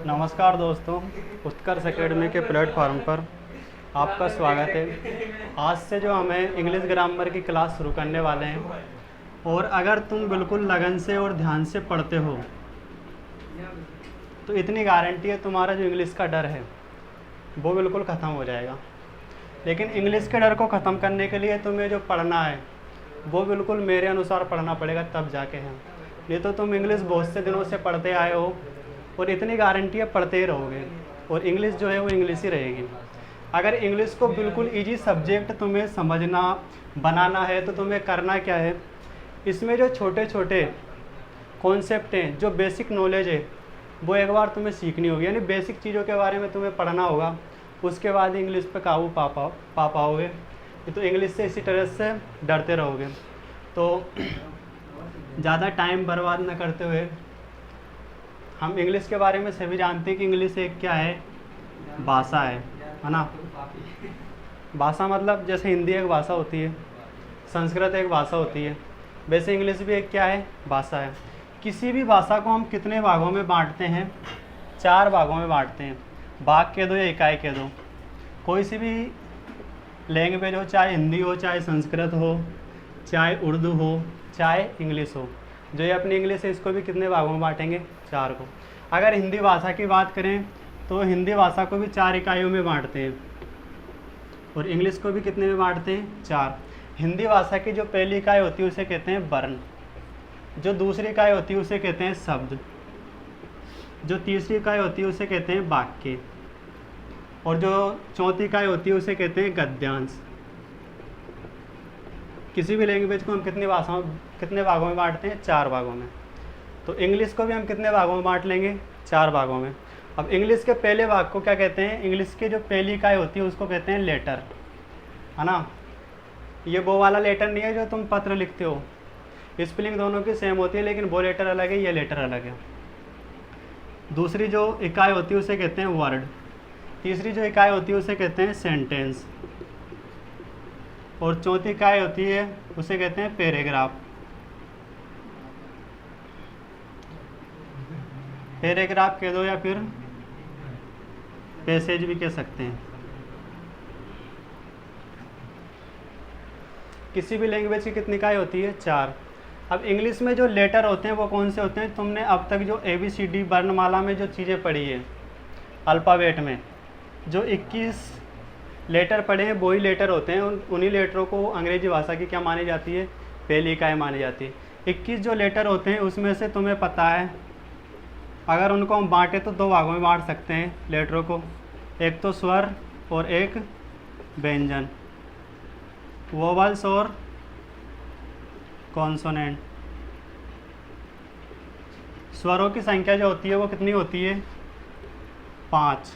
नमस्कार दोस्तों, उत्कर्ष एकेडमी के प्लेटफॉर्म पर आपका स्वागत है। आज से जो हमें इंग्लिश ग्रामर की क्लास शुरू करने वाले हैं, और अगर तुम बिल्कुल लगन से और ध्यान से पढ़ते हो तो इतनी गारंटी है तुम्हारा जो इंग्लिश का डर है वो बिल्कुल ख़त्म हो जाएगा। लेकिन इंग्लिश के डर को ख़त्म करने के लिए तुम्हें जो पढ़ना है वो बिल्कुल मेरे अनुसार पढ़ना पड़ेगा, तब जाके हैं। नहीं तो तुम इंग्लिश बहुत से दिनों से पढ़ते आए हो और इतनी गारंटी है पढ़ते ही रहोगे, और इंग्लिश जो है वो इंग्लिश ही रहेगी। अगर इंग्लिश को बिल्कुल इजी सब्जेक्ट तुम्हें समझना बनाना है तो तुम्हें करना क्या है, इसमें जो छोटे छोटे कॉन्सेप्ट हैं, जो बेसिक नॉलेज है, वो एक बार तुम्हें सीखनी होगी। यानी बेसिक चीज़ों के बारे में तुम्हें पढ़ना होगा, उसके बाद इंग्लिश पे काबू पा पाओगे। तो इंग्लिश से इसी तरह से डरते रहोगे। तो ज़्यादा टाइम बर्बाद न करते हुए, हम इंग्लिश के बारे में सभी जानते हैं कि इंग्लिश एक क्या है, भाषा है ना। भाषा मतलब जैसे हिंदी एक भाषा होती है, संस्कृत एक भाषा होती है, वैसे इंग्लिश भी एक क्या है, भाषा है। किसी भी भाषा को हम कितने भागों में बांटते हैं? 4 भागों में बांटते हैं। भाग कह दो या इकाई कह दो, कोई सी भी लैंग्वेज हो, चाहे हिंदी हो, चाहे संस्कृत हो, चाहे उर्दू हो, चाहे इंग्लिश हो, जो ये अपनी इंग्लिश है इसको भी कितने भागों में बांटेंगे? 4 को। अगर हिंदी भाषा की बात करें तो हिंदी भाषा को भी 4 इकाइयों में बांटते हैं, और इंग्लिश को भी कितने में बांटते हैं? 4। हिंदी भाषा की जो पहली इकाई होती है उसे कहते हैं वर्ण, जो दूसरी इकाई होती है उसे कहते हैं शब्द, जो तीसरी इकाई होती है उसे कहते हैं वाक्य, और जो चौथी इकाई होती है उसे कहते हैं गद्यांश। किसी भी लैंग्वेज को हम कितने भागों में बांटते हैं? 4 भागों में। तो इंग्लिश को भी हम कितने भागों में बांट लेंगे? 4 भागों में। अब इंग्लिश के पहले भाग को क्या कहते हैं? इंग्लिश की जो पहली इकाई होती है उसको कहते हैं लेटर, है ना। ये वो वाला लेटर नहीं है जो तुम पत्र लिखते हो, स्पेलिंग दोनों की सेम होती है, लेकिन वो लेटर अलग है, ये लेटर अलग है। दूसरी जो इकाई होती है उसे कहते हैं वर्ड, तीसरी जो इकाई होती है उसे कहते हैं सेंटेंस, और चौथी इकाई होती है उसे कहते हैं पैराग्राफ। पैराग्राफ कह दो या फिर पैसेज भी कह सकते हैं। किसी भी लैंग्वेज की कितनी इकाई होती है? 4। अब इंग्लिश में जो लेटर होते हैं वो कौन से होते हैं? तुमने अब तक जो ABCD वर्णमाला में जो चीज़ें पढ़ी है, अल्फ़ाबेट में जो 21 लेटर पढ़े हैं वही लेटर होते हैं। उन्हीं लेटरों को अंग्रेजी भाषा की क्या मानी जाती है? पहली इकाई मानी जाती है। 21 जो लेटर होते हैं उसमें से तुम्हें पता है, अगर उनको हम बांटें तो 2 भागों में बांट सकते हैं लेटरों को, एक तो स्वर और एक व्यंजन, वोवल्स और कॉन्सोनेंट। स्वरों की संख्या जो होती है वो कितनी होती है? 5,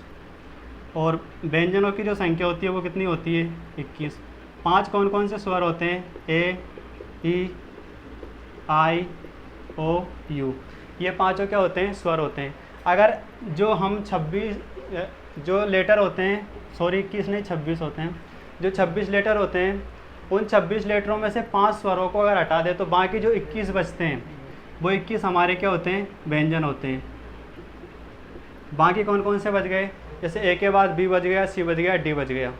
और व्यंजनों की जो संख्या होती है वो कितनी होती है? 21। 5 कौन कौन से स्वर होते हैं? ए, ई, आई, ओ, यू। ये 5 क्या होते हैं? स्वर होते हैं। अगर जो हम 26 जो लेटर होते हैं, सॉरी 21 नहीं 26 होते हैं, जो 26 लेटर होते हैं उन 26 लेटरों में से 5 स्वरों को अगर हटा दे तो बाकी जो 21 बचते हैं वो 21 हमारे क्या होते हैं? व्यंजन होते हैं। बाकी कौन कौन से बच गए? जैसे ए के बाद बी बच गया, सी बच गया, डी बच गया,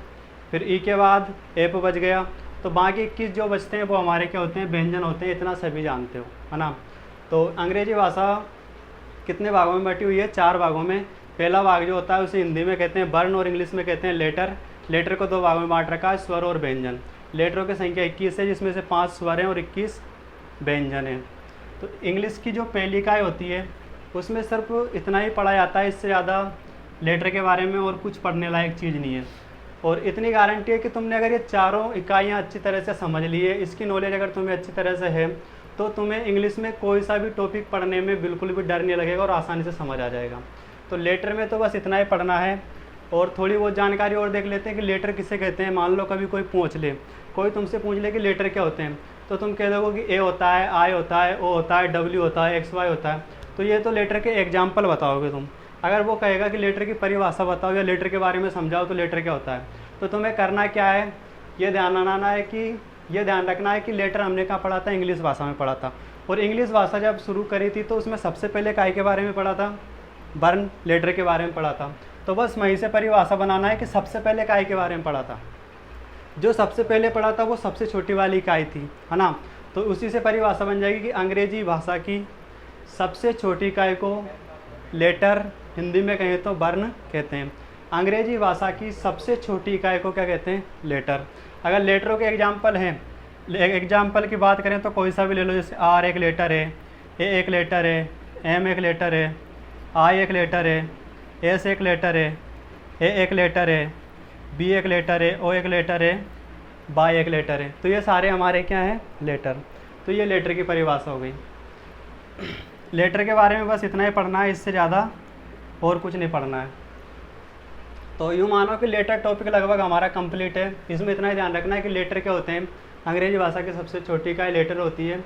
फिर ई के बाद एफ बच गया, तो बाकी 21 जो बचते हैं वो हमारे क्या होते हैं? व्यंजन होते हैं। इतना सभी जानते हो, है ना। तो अंग्रेजी भाषा कितने भागों में बटी हुई है? 4 भागों में। पहला भाग जो होता है उसे हिंदी में कहते हैं वर्ण और इंग्लिश में कहते हैं लेटर। लेटर को 2 भागों में बांट रखा है, स्वर और व्यंजन। लेटरों की संख्या 21 है, जिसमें से 5 स्वर हैं और 21 व्यंजन हैं। तो इंग्लिश की जो पहली इकाई होती है उसमें सिर्फ इतना ही पढ़ा जाता है, इससे ज़्यादा लेटर के बारे में और कुछ पढ़ने लायक चीज़ नहीं है। और इतनी गारंटी है कि तुमने अगर ये 4 इकाइयाँ अच्छी तरह से समझ ली है, इसकी नॉलेज अगर तुम्हें अच्छी तरह से है, तो तुम्हें इंग्लिश में कोई सा भी टॉपिक पढ़ने में बिल्कुल भी डर नहीं लगेगा और आसानी से समझ आ जाएगा। तो लेटर में तो बस इतना ही पढ़ना है। और थोड़ी बहुत जानकारी और देख लेते हैं कि लेटर किसे कहते हैं। मान लो कभी कोई पूछ ले, कोई तुमसे पूछ ले कि लेटर क्या होते हैं, तो तुम कह दोगे कि ए होता है, आई होता है, ओ होता है, डब्ल्यू होता है, XY होता है। तो ये तो लेटर के एग्जाम्पल बताओगे तुम। अगर वो कहेगा कि लेटर की परिभाषा बताओ या लेटर के बारे में समझाओ तो लेटर क्या होता है, तो तुम्हें करना क्या है? ये ध्यान रखना है कि लेटर हमने कहाँ पढ़ा था? इंग्लिश भाषा में पढ़ा था। और इंग्लिश भाषा जब शुरू करी थी तो उसमें सबसे पहले काय के बारे में पढ़ा था? बर्न लेटर के बारे में पढ़ा था। तो बस वहीं से परिभाषा बनाना है कि सबसे पहले इकाई के बारे में पढ़ा था। जो सबसे पहले पढ़ा था वो सबसे छोटी वाली इकाई थी, है ना। तो उसी से परिभाषा बन जाएगी कि अंग्रेजी भाषा की सबसे छोटी इकाई को लेटर, हिंदी में कहें तो बर्न कहते हैं। अंग्रेजी भाषा की सबसे छोटी इकाई को क्या कहते हैं? लेटर। अगर लेटरों के एग्जाम्पल हैं, एग्जाम्पल की बात करें तो कोई सा भी ले लो, जैसे आर एक लेटर है, ए एक लेटर है, एम एक लेटर है, आई एक लेटर है, एस एक लेटर है, ए एक लेटर है, बी एक लेटर है, ओ एक लेटर है, बाई एक लेटर है। तो ये सारे हमारे क्या हैं? लेटर। तो ये लेटर की परिभाषा हो गई। लेटर के बारे में बस इतना ही पढ़ना है, इससे ज़्यादा और कुछ नहीं पढ़ना है। तो यूँ मानो कि लेटर टॉपिक लगभग हमारा कंप्लीट है। इसमें इतना ही ध्यान रखना है कि लेटर क्या होते हैं। अंग्रेजी भाषा की सबसे छोटी इकाई लेटर होती है।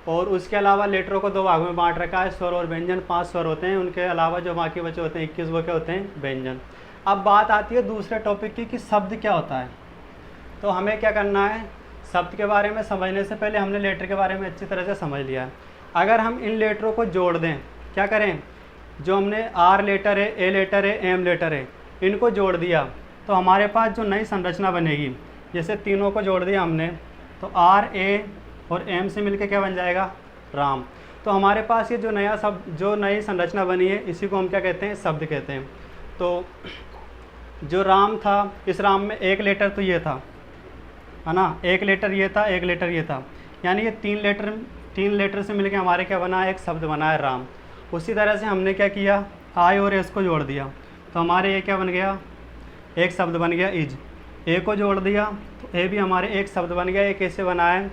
और उसके अलावा लेटरों को 2 भागों में बांट रखा है, स्वर और व्यंजन। 5 स्वर होते हैं, उनके अलावा जो बाकी बचे होते हैं 21, वो क्या होते हैं? व्यंजन। अब बात आती है दूसरे टॉपिक की कि शब्द क्या होता है। तो हमें क्या करना है? शब्द के बारे में समझने से पहले हमने लेटर के बारे में अच्छी तरह से समझ लिया है। अगर हम इन लेटरों को जोड़ दें, क्या करें? जो हमने आर लेटर है, ए लेटर है, एम लेटर है, इनको जोड़ दिया तो हमारे पास जो नई संरचना बनेगी, जैसे तीनों को जोड़ दिया हमने, तो आर, ए और एम से मिलके क्या बन जाएगा? राम। तो हमारे पास ये जो नया शब्द, जो नई संरचना बनी है, इसी को हम क्या कहते हैं? शब्द कहते हैं। तो जो राम था, इस राम में एक लेटर तो ये था, है ना, एक लेटर ये था, एक लेटर ये था, यानी ये 3 लेटर से मिलके हमारे क्या बना है? एक शब्द बना है, राम। उसी तरह से हमने क्या किया? आई और एस को जोड़ दिया तो हमारे ये क्या बन गया? एक शब्द बन गया, इज। ए को जोड़ दिया तो ए भी हमारे एक शब्द बन गया। ये कैसे बना है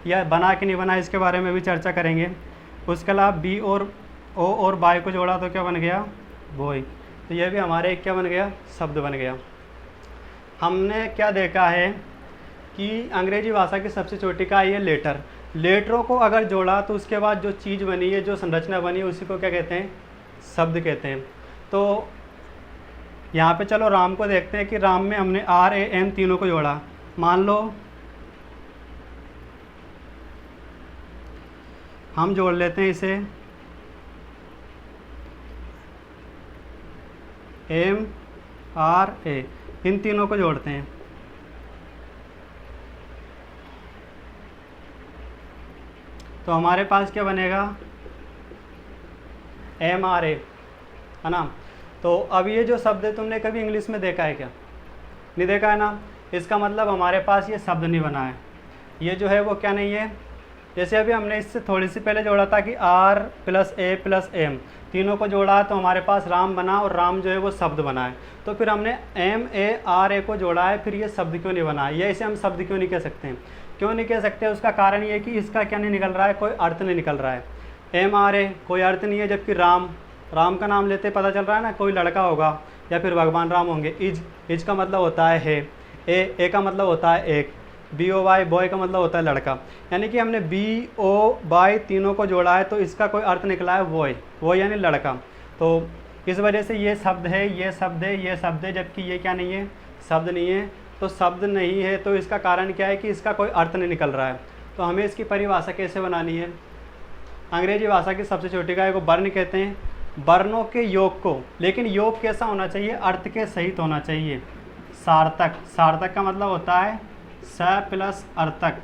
या बना कि नहीं बना, इसके बारे में भी चर्चा करेंगे। उसके अलावा बी और ओ और बाय को जोड़ा तो क्या बन गया? बॉय। तो ये भी हमारे एक क्या बन गया? शब्द बन गया। हमने क्या देखा है कि अंग्रेजी भाषा की सबसे छोटी इकाई है लेटर। लेटरों को अगर जोड़ा तो उसके बाद जो चीज़ बनी है, जो संरचना बनी है, उसी को क्या कहते हैं? शब्द कहते हैं। तो यहाँ पे चलो राम को देखते हैं कि राम में हमने आर, ए, एम तीनों को जोड़ा। मान लो हम जोड़ लेते हैं इसे एम, आर, ए, इन तीनों को जोड़ते हैं। तो हमारे पास क्या बनेगा? एम, आर, ए, है ना। तो अब ये जो शब्द है, तुमने कभी इंग्लिश में देखा है क्या? नहीं देखा है ना। इसका मतलब हमारे पास ये शब्द नहीं बना है। ये जो है वो क्या नहीं है। जैसे अभी हमने इससे थोड़ी सी पहले जोड़ा था कि R plus A plus M, तीनों को जोड़ा तो हमारे पास राम बना, और राम जो है वो शब्द बना है। तो फिर हमने एम, ए, आर, ए को जोड़ा है, फिर ये शब्द क्यों नहीं बना है? ये इसे हम शब्द क्यों नहीं कह सकते हैं? क्यों नहीं कह सकते? उसका कारण ये है कि इसका क्या नहीं निकल रहा है? कोई अर्थ नहीं निकल रहा है। एम, आर, ए कोई अर्थ नहीं है, जबकि राम, राम का नाम लेते पता चल रहा है ना, कोई लड़का होगा या फिर भगवान राम होंगे। इज का मतलब होता है ए का मतलब होता है एक, बी ओ वाई बॉय का मतलब होता है लड़का। यानी कि हमने बी ओ बाई तीनों को जोड़ा है तो इसका कोई अर्थ निकला है वो यानी लड़का। तो इस वजह से ये शब्द है, ये शब्द है, ये शब्द है, जबकि ये क्या नहीं है? शब्द नहीं है। तो शब्द नहीं है तो इसका कारण क्या है कि इसका कोई अर्थ नहीं निकल रहा है। तो हमें इसकी परिभाषा कैसे बनानी है? अंग्रेजी भाषा की सबसे छोटी इकाई को बर्न कहते हैं। वर्णों के योग को, लेकिन योग कैसा होना चाहिए? अर्थ के सहित होना चाहिए। सार्थक, सार्थक का मतलब होता है स प्लस अर्थक,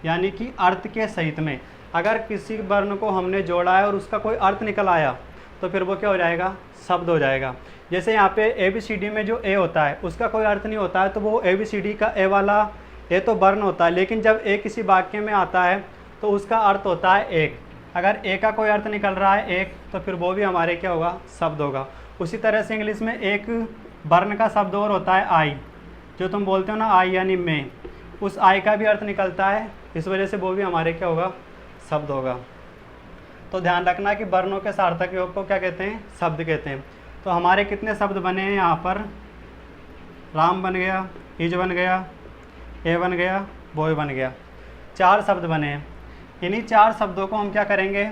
यानी कि अर्थ के सहित में। अगर किसी वर्ण को हमने जोड़ा है और उसका कोई अर्थ निकल आया तो फिर वो क्या हो जाएगा? शब्द हो जाएगा। जैसे यहाँ पे ABCD में जो ए होता है उसका कोई अर्थ नहीं होता है, तो वो ABCD का ए वाला ए तो वर्ण होता है, लेकिन जब ए किसी वाक्य में आता है तो उसका अर्थ होता है एक। अगर ए का कोई अर्थ निकल रहा है एक, तो फिर वो भी हमारे क्या होगा? शब्द होगा। उसी तरह से इंग्लिश में एक वर्ण का शब्द और होता है आई, जो तुम बोलते हो ना आई यानी मैं, उस आई का भी अर्थ निकलता है, इस वजह से वो भी हमारे क्या होगा? शब्द होगा। तो ध्यान रखना कि वर्णों के सार्थक योग को क्या कहते हैं? शब्द कहते हैं। तो हमारे कितने शब्द बने हैं यहाँ पर? राम बन गया, इज बन गया, ए बन गया, बॉय बन गया, 4 शब्द बने हैं। इन्हीं 4 शब्दों को हम क्या करेंगे?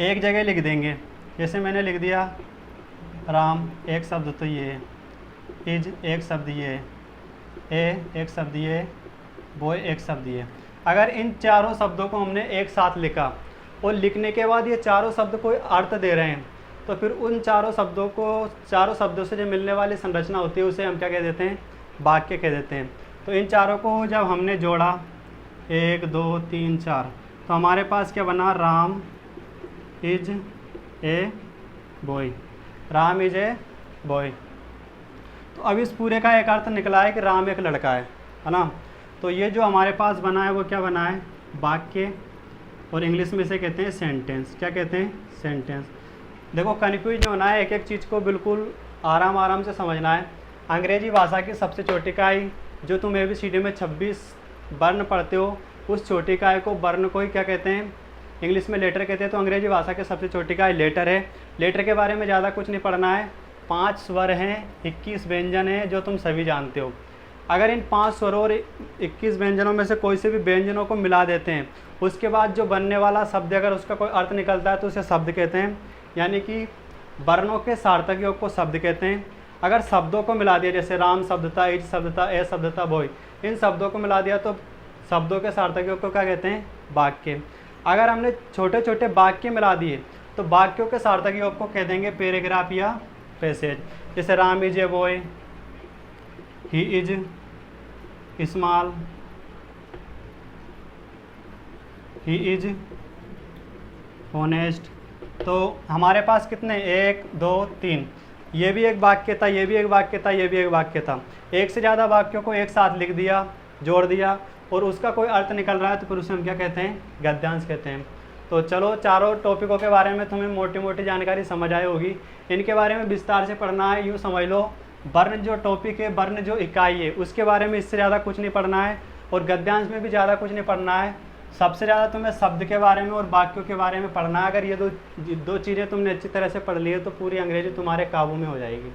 एक जगह लिख देंगे। जैसे मैंने लिख दिया राम, एक शब्द तो ये है, इज एक शब्द ये है, ए एक शब्द ये, बॉय एक शब्द ये। अगर इन चारों शब्दों को हमने एक साथ लिखा और लिखने के बाद ये चारों शब्द कोई अर्थ दे रहे हैं, तो फिर उन चारों शब्दों से जो मिलने वाली संरचना होती है उसे हम क्या कह देते हैं, वाक्य कह देते हैं। तो इन चारों को जब हमने जोड़ा 1 2 3 4, तो हमारे पास क्या बना, Ram is a boy, Ram is a boy. तो अब इस पूरे का एक अर्थ निकला है कि राम एक लड़का है ना। तो ये जो हमारे पास बना है वो क्या बना है, वाक्य, और इंग्लिश में इसे कहते हैं सेंटेंस। क्या कहते हैं, सेंटेंस। देखो कन्फ्यूज नहीं होना है, एक एक चीज़ को बिल्कुल आराम से समझना है। अंग्रेजी भाषा की सबसे छोटी इकाई जो तुम ABCD में 26 वर्ण पढ़ते हो, उस छोटी इकाई को, वर्ण को ही क्या कहते हैं, इंग्लिश में लेटर कहते हैं। तो अंग्रेजी भाषा की सबसे छोटी इकाई लेटर है। लेटर के बारे में ज़्यादा कुछ नहीं पढ़ना है। 5 स्वर हैं, 21 व्यंजन हैं जो तुम सभी जानते हो। अगर इन 5 स्वरों और 21 व्यंजनों में से कोई से भी व्यंजनों को मिला देते हैं, उसके बाद जो बनने वाला शब्द अगर उसका कोई अर्थ निकलता है तो उसे शब्द कहते हैं, यानी कि वर्णों के सार्थक योग को शब्द कहते हैं। अगर शब्दों को मिला दिया, जैसे राम शब्द था, इज शब्द था, ए शब्द था, बॉय, इन शब्दों को मिला दिया तो शब्दों के सार्थक योग को क्या कहते हैं, वाक्य। अगर हमने छोटे छोटे वाक्य मिला दिए तो वाक्यों के सार्थक योग को कह देंगे पैराग्राफ या पैसेज। जैसे Ram is a boy, he is small, he is honest. तो हमारे पास कितने, 1 2 3, ये भी एक वाक्य था, ये भी एक वाक्य था, ये भी एक वाक्य था। एक से ज़्यादा वाक्यों को एक साथ लिख दिया, जोड़ दिया, और उसका कोई अर्थ निकल रहा है तो फिर उसे हम क्या कहते हैं, गद्यांश कहते हैं। तो चलो चारों टॉपिकों के बारे में तुम्हें मोटी मोटी जानकारी समझ आई होगी। इनके बारे में विस्तार से पढ़ना है, यूँ समझ लो वर्ण जो टॉपिक है, वर्ण जो इकाई है, उसके बारे में इससे ज़्यादा कुछ नहीं पढ़ना है, और गद्यांश में भी ज़्यादा कुछ नहीं पढ़ना है। सबसे ज़्यादा तुम्हें शब्द के बारे में और वाक्यों के बारे में पढ़ना है। अगर ये दो चीज़ें तुमने अच्छी तरह से पढ़ ली है तो पूरी अंग्रेजी तुम्हारे काबू में हो जाएगी।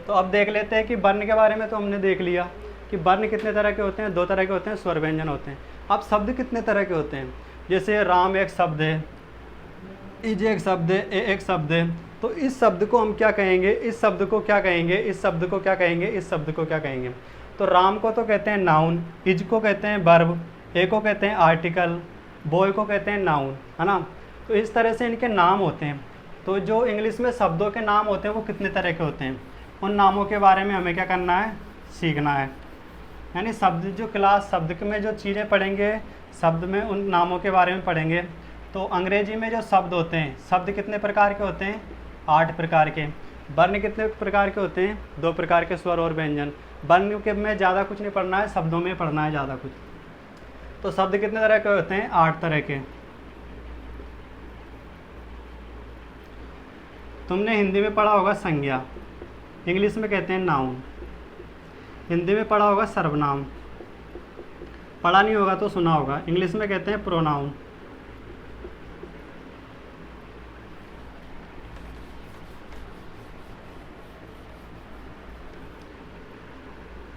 तो अब देख लेते हैं कि वर्ण के बारे में तो हमने देख लिया कि वर्ण कितने तरह के होते हैं, 2 तरह के होते हैं, स्वर व्यंजन होते हैं। अब शब्द कितने तरह के होते हैं, जैसे राम एक शब्द है, इज एक शब्द है, ए एक शब्द है। तो इस शब्द को हम क्या कहेंगे, इस शब्द को क्या कहेंगे, इस शब्द को क्या कहेंगे, इस शब्द को क्या कहेंगे। तो राम को तो कहते हैं नाउन, इज को कहते हैं वर्ब, ए को कहते हैं आर्टिकल, बॉय को कहते हैं नाउन, है ना। तो इस तरह से इनके नाम होते हैं। तो जो इंग्लिश में शब्दों के नाम होते हैं वो कितने तरह के होते हैं, उन नामों के बारे में हमें क्या करना है, सीखना है। यानी शब्द जो क्लास शब्द में जो चीज़ें पढ़ेंगे, शब्द में उन नामों के बारे में पढ़ेंगे। तो अंग्रेजी में जो शब्द होते हैं, शब्द कितने प्रकार के होते हैं, 8 प्रकार के। वर्ण कितने प्रकार के होते हैं, 2 प्रकार के, स्वर और व्यंजन। वर्ण के में ज़्यादा कुछ नहीं पढ़ना है, शब्दों में पढ़ना है ज़्यादा कुछ। तो शब्द कितने तरह के होते हैं, 8 तरह के। तुमने हिंदी में पढ़ा होगा संज्ञा, इंग्लिश में कहते हैं नाउन। हिंदी में पढ़ा होगा सर्वनाम, पढ़ा नहीं होगा तो सुना होगा, इंग्लिश में कहते हैं प्रोनाउन।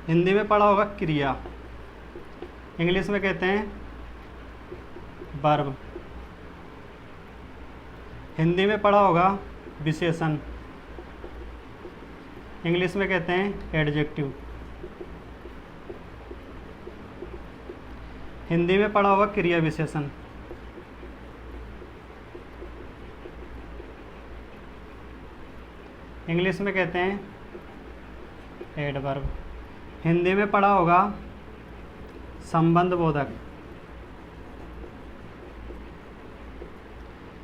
हिंदी में पढ़ा होगा क्रिया, इंग्लिश में कहते हैं वर्ब। हिंदी में पढ़ा होगा विशेषण, इंग्लिश में कहते हैं एडजेक्टिव। हिंदी में पढ़ा होगा क्रिया विशेषण, इंग्लिश में कहते हैं एडवर्ब। हिंदी में पढ़ा होगा संबंध बोधक,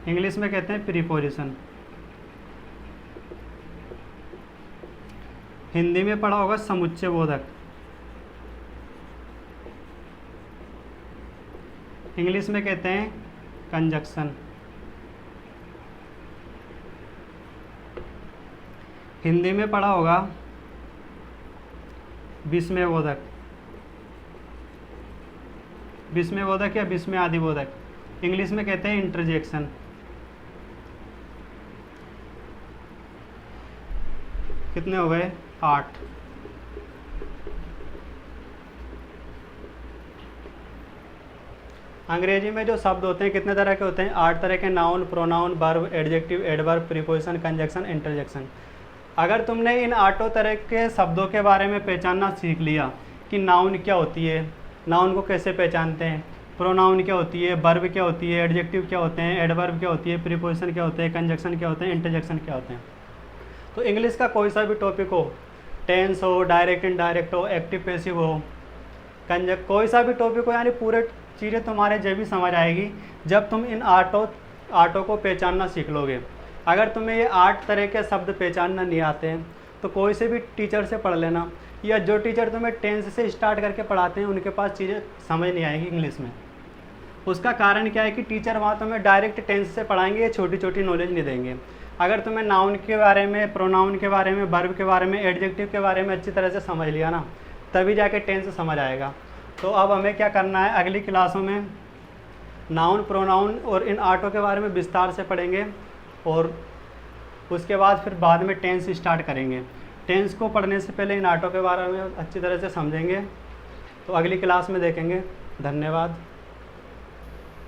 इंग्लिश में कहते हैं प्रीपोजिशन। हिंदी में पढ़ा होगा समुच्चय बोधक, इंग्लिश में कहते हैं कंजक्शन। हिंदी में पढ़ा होगा विस्मय बोधक, विस्मय बोधक या विस्मय आदि बोधक, इंग्लिश में कहते हैं इंटरजेक्शन। कितने हो गए, 8। अंग्रेजी में जो शब्द होते हैं कितने तरह के होते हैं, 8 तरह के। Noun, pronoun, verb, adjective, adverb, preposition, conjunction, interjection. अगर तुमने इन 8 तरह के शब्दों के बारे में पहचानना सीख लिया कि नाउन क्या होती है, नाउन को कैसे पहचानते हैं, प्रोनाउन क्या होती है, वर्ब क्या होती है, एडजेक्टिव क्या होते हैं, एडवर्ब क्या होती है, प्रीपोजिशन क्या होते हैं, कंजक्शन क्या होते हैं, इंटरजेक्शन क्या होते हैं। तो इंग्लिश का कोई सा भी टॉपिक हो, टेंस हो, डायरेक्ट इनडायरेक्ट हो, एक्टिव पैसिव हो, कोई सा भी टॉपिक हो, यानी पूरे चीज़ें तुम्हारे जब भी समझ आएगी जब तुम इन आर्टों को पहचानना सीख लोगे। अगर तुम्हें ये 8 तरह के शब्द पहचानना नहीं आते हैं तो कोई से भी टीचर से पढ़ लेना, या जो टीचर तुम्हें टेंस से स्टार्ट करके पढ़ाते हैं उनके पास चीज़ें समझ नहीं आएगी इंग्लिश में। उसका कारण क्या है कि टीचर वहाँ तुम्हें डायरेक्ट टेंस से पढ़ाएंगे, ये छोटी छोटी नॉलेज नहीं देंगे। अगर तुम्हें नाउन के बारे में, प्रोनाउन के बारे में, वर्ब के बारे में, एडजेक्टिव के बारे में अच्छी तरह से समझ लिया ना, तभी जाके टेंस समझ आएगा। तो अब हमें क्या करना है, अगली क्लासों में नाउन, प्रोनाउन और इन आर्टों के बारे में विस्तार से पढ़ेंगे और उसके बाद में टेंस स्टार्ट करेंगे। टेंस को पढ़ने से पहले इन आर्टों के बारे में अच्छी तरह से समझेंगे। तो अगली क्लास में देखेंगे। धन्यवाद।